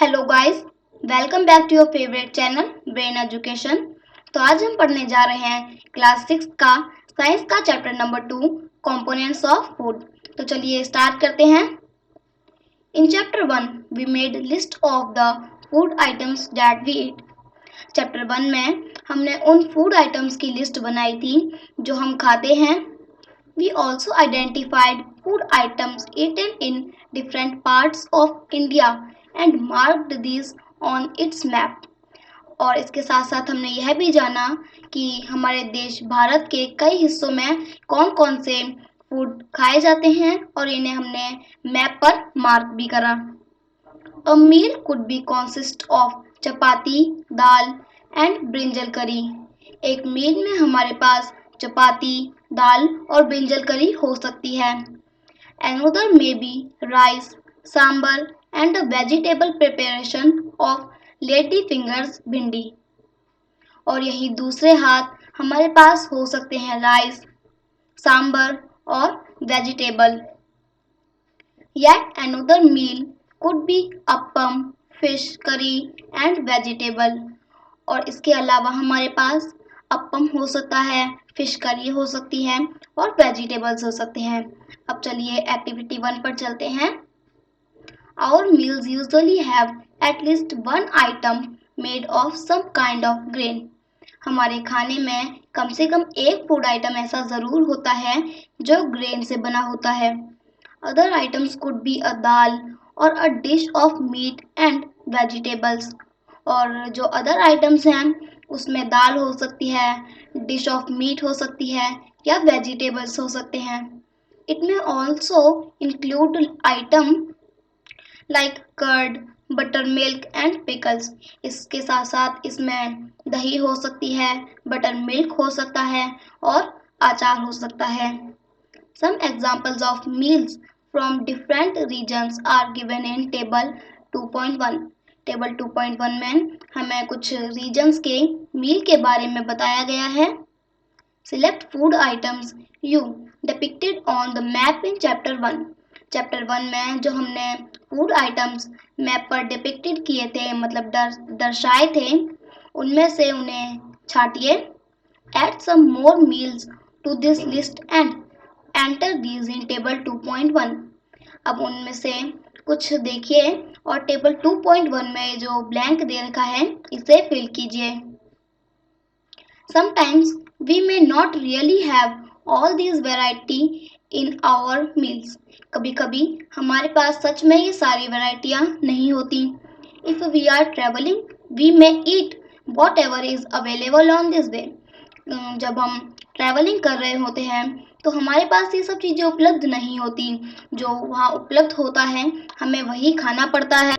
Hello guys, welcome back to your favourite channel brain education. तो आज हम पढ़ने जा रहे हैं क्लास 6 का साइंस का chapter number 2 components of food. तो चलिए स्टार्ट करते हैं। In chapter 1 we made list of the food items that we eat. Chapter 1 में हमने उन फूड आइटम्स की लिस्ट बनाई थी जो हम खाते हैं। We also identified food items eaten in different parts of India and marked these on its map. और इसके साथ साथ हमने यह भी जाना कि हमारे देश भारत के कई हिस्सों में कौन कौन से फूड खाए जाते हैं और इन्हें हमने मैप पर मार्क भी करा। A meal could be consist of chapati, dal and brinjal करी। एक मील में हमारे पास चपाती, दाल और ब्रिंजल करी हो सकती है। Another may be rice, sambar and a vegetable preparation of lady fingers भिंडी। और यही दूसरे हाथ हमारे पास हो सकते हैं राइस, सांबर और vegetable. Yet another meal could be appam, fish curry and vegetable। और इसके अलावा हमारे पास अपम हो सकता है, फिश करी हो सकती है और वेजिटेबल्स हो सकते हैं। अब चलिए एक्टिविटी 1 पर चलते हैं। Our meals usually have at least one item made of some kind of grain। हमारे खाने में कम से कम एक फूड आइटम ऐसा ज़रूर होता है जो ग्रेन से बना होता है। Other items could be a dal or a dish of meat and vegetables। और जो अदर आइटम्स हैं उसमें दाल हो सकती है, डिश ऑफ मीट हो सकती है या वेजिटेबल्स हो सकते हैं। इट में also include item like curd, buttermilk and pickles. इसके साथ साथ इसमें दही हो सकती है, बटर मिल्क हो सकता है और अचार हो सकता है। Some examples of meals from different regions are given in table 2.1। Table 2.1 में हमें कुछ रीजन्स के मील के बारे में बताया गया है। Select food items you depicted on the map in chapter 1। Chapter 1 में जो हमने फूड आइटम्स मैप पर डिपिक्टेड किए थे, मतलब दर्शाए थे, उनमें से उन्हें छाटिए। Add some more meals to this list and enter these in table 2.1। अब उनमें से कुछ देखिए और टेबल 2.1 में जो ब्लैंक दे रखा है इसे फिल कीजिए। Sometimes we may not really have all these variety in our meals। कभी कभी हमारे पास सच में ये सारी वैरायटियाँ नहीं होती। If we are traveling, we may eat whatever is available on this day। जब हम ट्रैवलिंग कर रहे होते हैं तो हमारे पास ये सब चीज़ें उपलब्ध नहीं होती। जो वहाँ उपलब्ध होता है हमें वही खाना पड़ता है।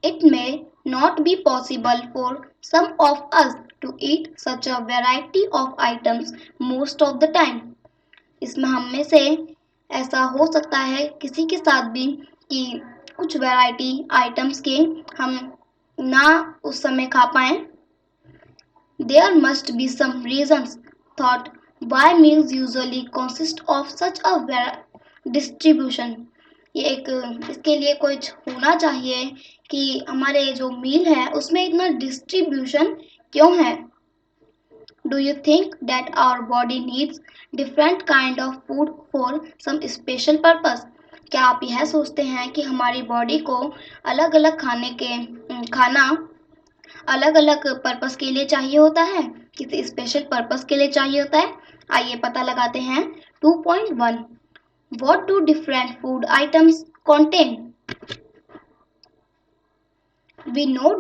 It may not be possible for some of us to eat such a variety of items most of the time। इसमें हम में से ऐसा हो सकता है किसी के साथ भी कि कुछ वैरायटी आइटम्स के हम ना उस समय खा पाएँ। There must be some reasons thought why meals usually consist of such a distribution। ये एक इसके लिए कुछ होना चाहिए कि हमारे जो मील है उसमें इतना डिस्ट्रीब्यूशन क्यों है। Do you think that our body needs different kind of food for some special purpose? क्या आप यह सोचते हैं कि हमारी बॉडी को अलग अलग खाना अलग अलग पर्पस के लिए चाहिए होता है, किसी स्पेशल पर्पस के लिए चाहिए होता है? आइए पता लगाते हैं। 2.1 What do different food items contain? We know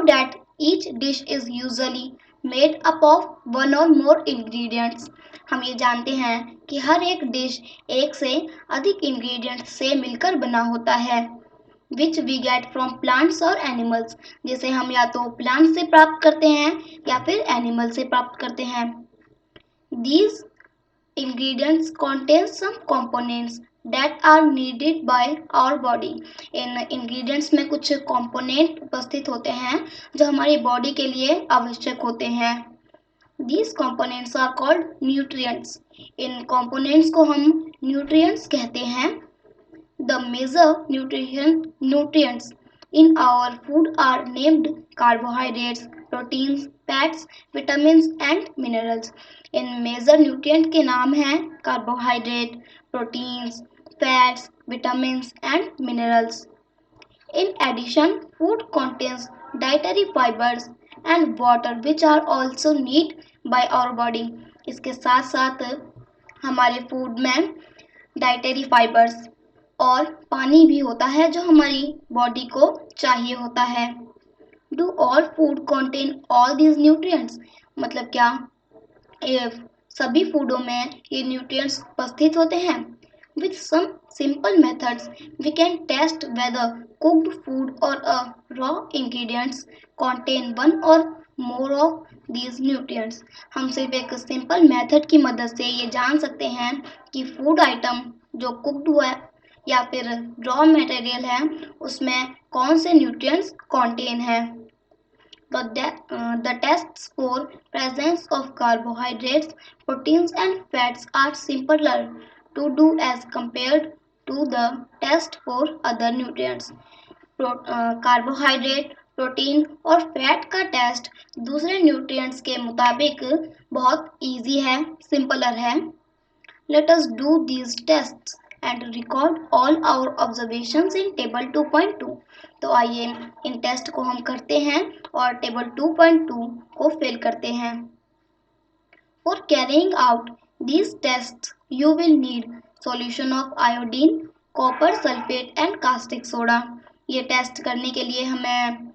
that each dish is usually made up of one or more ingredients। हम ये जानते हैं कि हर एक डिश एक से अधिक इंग्रेडिएंट्स से मिलकर बना होता है। Which we get from plants or animals। जिसे हम या तो प्लांट से प्राप्त करते हैं या फिर एनिमल से प्राप्त करते हैं। These ingredients contain some components that are needed by our body। In ingredients में कुछ component उपस्थित होते हैं जो हमारी बॉडी के लिए आवश्यक होते हैं। These components are called nutrients। In components को हम nutrients कहते हैं। The major nutrients in our food are named carbohydrates, proteins, fats, vitamins and minerals. इन मेजर न्यूट्रिएंट के नाम हैं carbohydrate, proteins, fats, vitamins and minerals. In addition, food contains dietary fibers and water which are also needed by our body. इसके साथ साथ हमारे food में dietary fibres और पानी भी होता है जो हमारी बॉडी को चाहिए होता है. Do all food contain all these nutrients? मतलब क्या सभी फूडों में ये न्यूट्रिएंट्स उपस्थित होते हैं? With some simple methods, we can test whether cooked food or raw ingredients contain one or more of these nutrients. हम सिर्फ एक सिंपल मेथड की मदद से ये जान सकते हैं कि फूड आइटम जो कुक्ड हुआ है या फिर रॉ मटेरियल है उसमें कौन से न्यूट्रिएंट्स कंटेन है. The tests for presence of carbohydrates, proteins and fats are simpler to do as compared to the test for other nutrients. Carbohydrate, protein और फैट का टेस्ट दूसरे न्यूट्रिएंट्स के मुताबिक बहुत इजी है, सिंपलर है. Let us do these tests and record all our observations in table 2.2. तो आइए इन टेस्ट को हम करते हैं और टेबल 2.2 को फिल करते हैं. For carrying out these tests, you will need solution of iodine, copper sulfate and caustic soda. ये टेस्ट करने के लिए हमें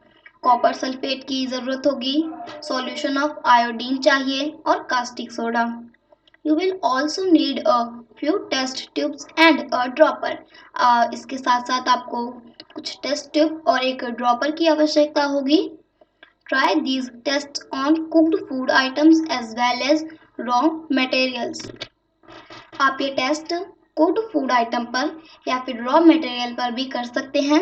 कॉपर सल्फेट की ज़रूरत होगी, सॉल्यूशन ऑफ आयोडीन चाहिए और caustic soda. You will also need a few test tubes and a dropper. इसके साथ साथ आपको कुछ टेस्ट ट्यूब और एक ड्रॉपर की आवश्यकता होगी. Try these tests on cooked food items as well as raw materials. आप ये टेस्ट कुक्ड फूड आइटम पर या फिर रॉ मटेरियल पर भी कर सकते हैं.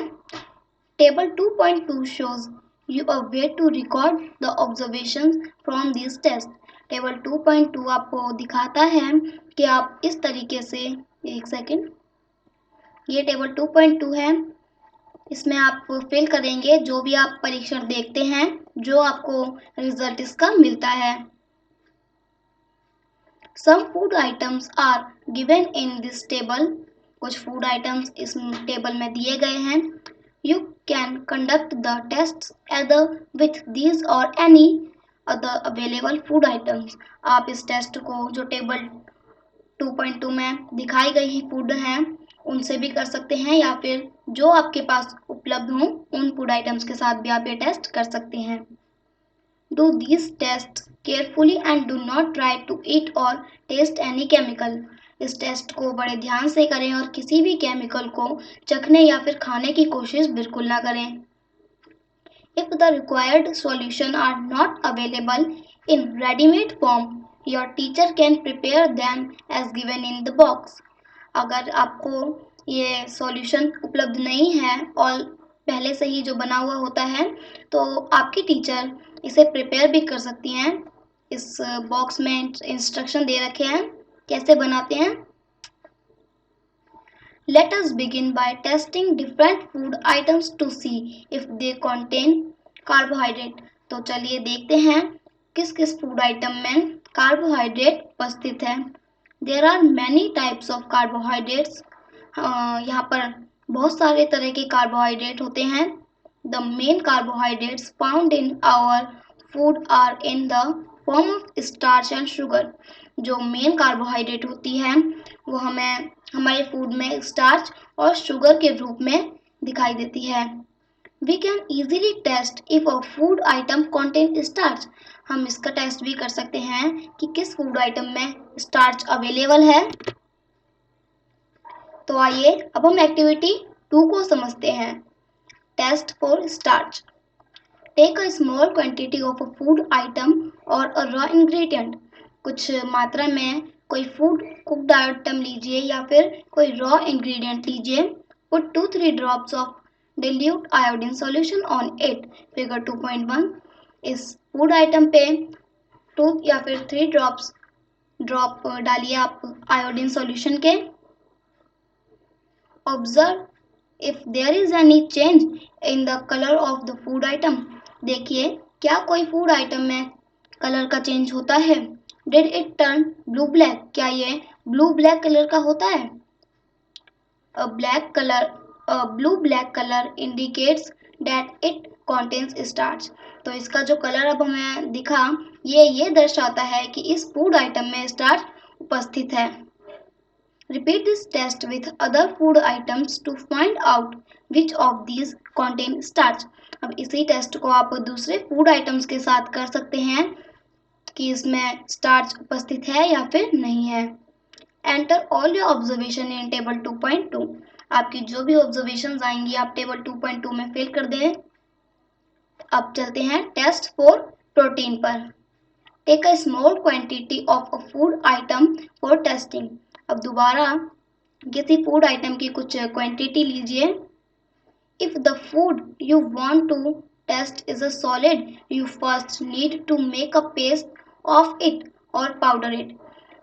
Table 2.2 shows you a way to record the observations from these tests. Table 2.2 आपको दिखाता है कि आप इस तरीके से, एक सेकेंड, ये टेबल 2.2 है, इसमें आप फिल करेंगे जो भी आप परीक्षण देखते हैं, जो आपको रिजल्ट इसका मिलता है. Some food items are given in this table. कुछ फूड आइटम्स इस टेबल में दिए गए हैं. You can conduct the tests either with these or any other available food items. आप इस टेस्ट को जो टेबल 2.2 में दिखाई गई फूड हैं उनसे भी कर सकते हैं या फिर जो आपके पास उपलब्ध हों उन फूड आइटम्स के साथ भी आप ये टेस्ट कर सकते हैं. Do these tests carefully and do not try to eat or taste any chemical. इस टेस्ट को बड़े ध्यान से करें और किसी भी केमिकल को चखने या फिर खाने की कोशिश बिल्कुल ना करें. If the required solution are not available in ready-made form, your teacher can prepare them as given in the box. अगर आपको ये सॉल्यूशन उपलब्ध नहीं है और पहले से ही जो बना हुआ होता है तो आपकी टीचर इसे प्रिपेयर भी कर सकती हैं. इस बॉक्स में इंस्ट्रक्शन दे रखे हैं कैसे बनाते हैं. Let us begin by testing different food items to see if they contain carbohydrate. तो चलिए देखते हैं किस किस फूड आइटम में कार्बोहाइड्रेट उपस्थित है. There are many types of carbohydrates. यहाँ पर बहुत सारे तरह के कार्बोहाइड्रेट होते हैं. The main carbohydrates found in our food are in the form of starch and sugar. जो मेन कार्बोहाइड्रेट होती है वो हमें हमारे फूड में स्टार्च और शुगर के रूप में दिखाई देती है. We can easily test if a food item contains starch. हम इसका टेस्ट भी कर सकते हैं कि किस फूड आइटम में स्टार्च अवेलेबल है. तो आइए अब हम एक्टिविटी 2 को समझते हैं. Test for starch. Take a small quantity of a food item और अ रॉ इंग्रेडिएंट. कुछ मात्रा में कोई फूड कुक्ड आइटम लीजिए या फिर कोई रॉ इंग्रेडिएंट लीजिए. Put 2-3 drops of dilute iodine solution on it. Figure 2.1. इस फूड आइटम पे 2 या फिर 3 ड्रॉप डालिए आप आयोडीन सॉल्यूशन के. Observe if there is any change in the color of the food item. देखिए क्या कोई फूड आइटम में कलर का चेंज होता है. Did it turn blue black? क्या ये ब्लू ब्लैक कलर का होता है. A blue black color indicates that it contains starch. तो इसका जो कलर अब हमें दिखा ये दर्शाता है कि इस फूड आइटम में स्टार्च उपस्थित है. Repeat this test with other food items to find out which of these contain starch. अब इसी टेस्ट को आप दूसरे फूड आइटम्स के साथ कर सकते हैं कि इसमें स्टार्च उपस्थित है या फिर नहीं है. Enter all your observation in table 2.2. आपकी जो भी ऑब्जर्वेशंस आएंगी आप टेबल 2.2 में फिल कर दें. अब चलते हैं टेस्ट फॉर प्रोटीन पर. Take a small quantity of a food item for testing. अब दोबारा किसी फूड आइटम की कुछ क्वांटिटी लीजिए. If the food you want to test is a solid you first need to make a paste of it और powder it.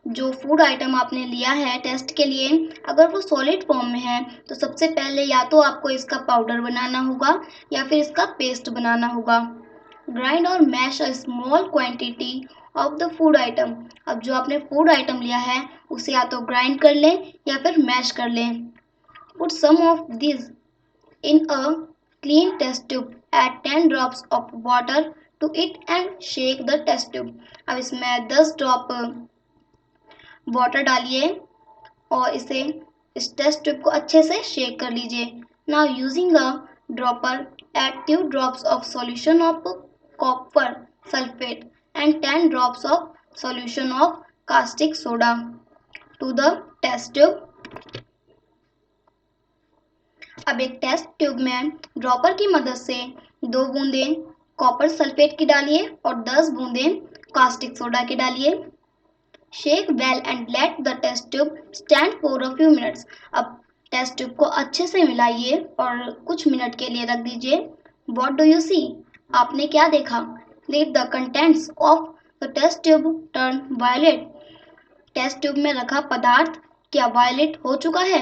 जो food item आपने लिया है टेस्ट के लिए अगर वो सॉलिड फॉर्म में है तो सबसे पहले या तो आपको इसका पाउडर बनाना होगा या फिर इसका पेस्ट बनाना होगा. ग्राइंड और mash a small quantity of the food item. अब जो आपने फूड आइटम लिया है उसे या तो ग्राइंड कर लें या फिर मैश कर लें. Put some of this in a clean test tube. Add 10 drops of water to it and shake the test tube. अब इसमें 10 ड्रॉप वाटर डालिए और इस टेस्ट ट्यूब को अच्छे से शेक कर लीजिए. Now using a dropper add 2 drops of solution of copper sulphate and 10 drops of solution of caustic soda to the test tube. अब एक टेस्ट ट्यूब में ड्रॉपर की मदद से 2 बूंदें कॉपर सल्फेट की डालिए और 10 बूंदें कास्टिक सोडा की डालिए. Shake well and let the test tube stand for a few minutes. अब टेस्ट ट्यूब को अच्छे से मिलाइए और कुछ मिनट के लिए रख दीजिए. What do you see? आपने क्या देखा? Let the contents of the test tube turn violet. Test tube में रखा पदार्थ क्या वायलेट हो चुका है?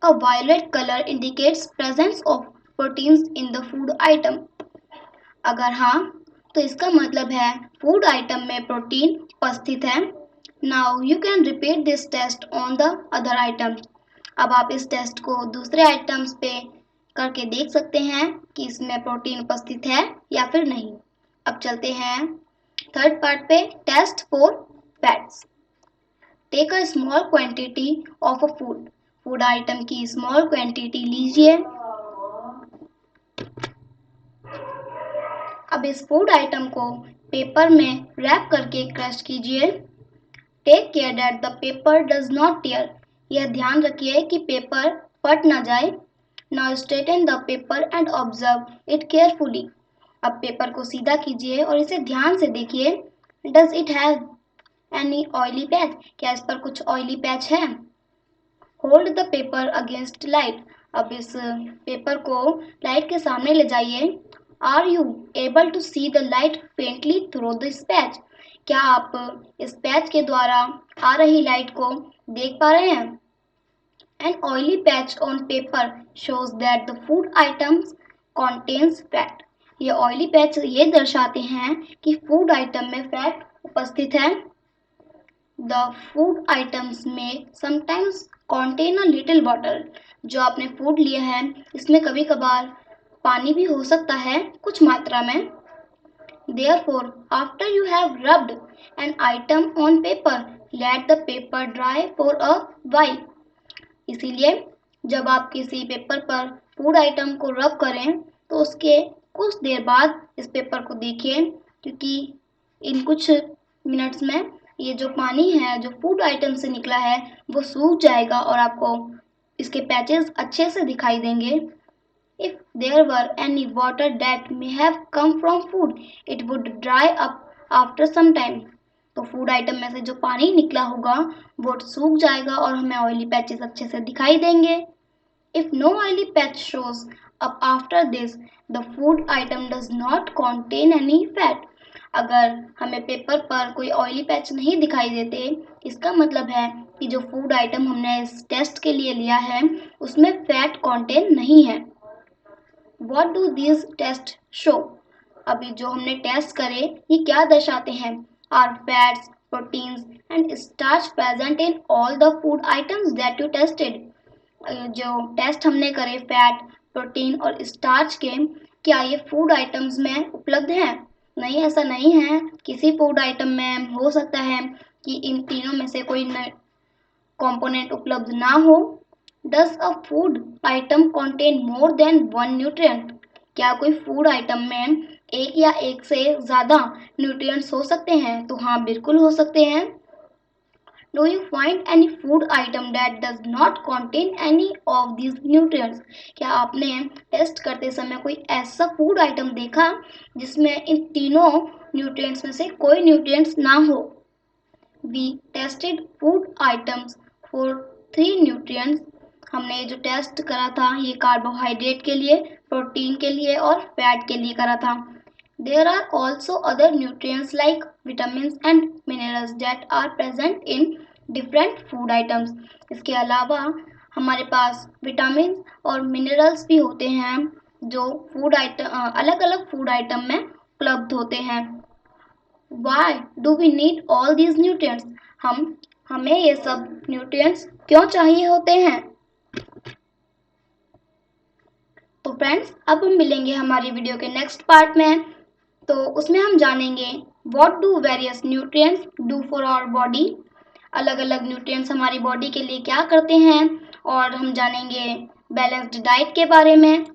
A violet color indicates presence of proteins in the food item. अगर हाँ तो इसका मतलब है फूड आइटम में प्रोटीन उपस्थित है. Now you can repeat this test on the other items. अब आप इस टेस्ट को दूसरे आइटम्स पे करके देख सकते हैं कि इसमें प्रोटीन उपस्थित है या फिर नहीं. अब चलते हैं थर्ड पार्ट पे. Test for fats. Take a small quantity of a food item की स्मॉल क्वांटिटी लीजिए. अब इस फूड आइटम को पेपर में रैप करके क्रश कीजिए. Take care that the paper does not tear. यह ध्यान रखिए कि पेपर फट ना जाए. Now straighten the paper and observe it carefully. अब पेपर को सीधा कीजिए और इसे ध्यान से देखिए. Does it have any oily patch? क्या इस पर कुछ ऑयली पैच है? Hold the paper against light. अब इस पेपर को लाइट के सामने ले जाइए. Are you able to see the light faintly through this patch? क्या आप इस पैच के द्वारा आ रही लाइट को देख पा रहे हैं? An oily patch on paper shows that the food items contains fat. ये ऑयली पैच ये दर्शाते हैं कि फूड आइटम में फैट उपस्थित है. द फूड आइटम्स में sometimes contain a little water. जो आपने फूड लिया है इसमें कभी कभार पानी भी हो सकता है कुछ मात्रा में. Therefore, after you have rubbed an item on paper, let the paper dry for a while. इसीलिए जब आप किसी पेपर पर फूड आइटम को रब करें तो उसके कुछ देर बाद इस पेपर को देखिए क्योंकि इन कुछ मिनट्स में ये जो पानी है जो फूड आइटम से निकला है वो सूख जाएगा और आपको इसके पैचेस अच्छे से दिखाई देंगे. If there were any water that may have come from food, it would dry up after some time. तो फूड आइटम में से जो पानी निकला होगा वो सूख जाएगा और हमें ऑयली पैचेस अच्छे से दिखाई देंगे. If no oily patch shows up after this, the food item does not contain any fat. अगर हमें पेपर पर कोई ऑयली पैच नहीं दिखाई देते, इसका मतलब है कि जो फूड आइटम हमने इस टेस्ट के लिए लिया है उसमें फैट कंटेंट नहीं है। What do these tests show? अभी जो हमने टेस्ट करे ये क्या दर्शाते हैं? Are fats, proteins and starch present in all the food items that you tested? जो टेस्ट हमने करे फैट, प्रोटीन और स्टार्च के, क्या ये फूड आइटम्स में उपलब्ध हैं? नहीं, ऐसा नहीं है। किसी फूड आइटम में हो सकता है कि इन तीनों में से कोई कंपोनेंट उपलब्ध ना हो। Does a food item contain more than one nutrient? क्या कोई फूड आइटम में एक या एक से ज़्यादा न्यूट्रिएंट्स हो सकते हैं? तो हाँ, बिल्कुल हो सकते हैं। Do you find any food item that does not contain any of these nutrients? क्या आपने टेस्ट करते समय कोई ऐसा फूड आइटम देखा जिसमें इन तीनों न्यूट्रिएंट्स में से कोई न्यूट्रिएंट्स ना हो? We tested food items for 3 nutrients. हमने जो टेस्ट करा था ये कार्बोहाइड्रेट के लिए, प्रोटीन के लिए और फैट के लिए करा था। There are also other nutrients like vitamins and minerals that are present in different food items. इसके अलावा हमारे पास विटामिन और मिनरल्स भी होते हैं जो फूड आइटम अलग अलग फूड आइटम में उपलब्ध होते हैं। Why do we need all these nutrients? हमें ये सब न्यूट्रिएंट्स क्यों चाहिए होते हैं? तो फ्रेंड्स, अब हम मिलेंगे हमारी वीडियो के नेक्स्ट पार्ट में। तो उसमें हम जानेंगे what do various nutrients do for our body. अलग अलग न्यूट्रिएंट्स हमारी बॉडी के लिए क्या करते हैं, और हम जानेंगे बैलेंस्ड डाइट के बारे में,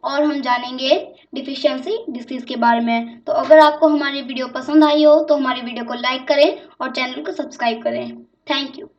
और हम जानेंगे डिफिशियंसी डिसीज के बारे में। तो अगर आपको हमारी वीडियो पसंद आई हो तो हमारी वीडियो को लाइक करें और चैनल को सब्सक्राइब करें। Thank you.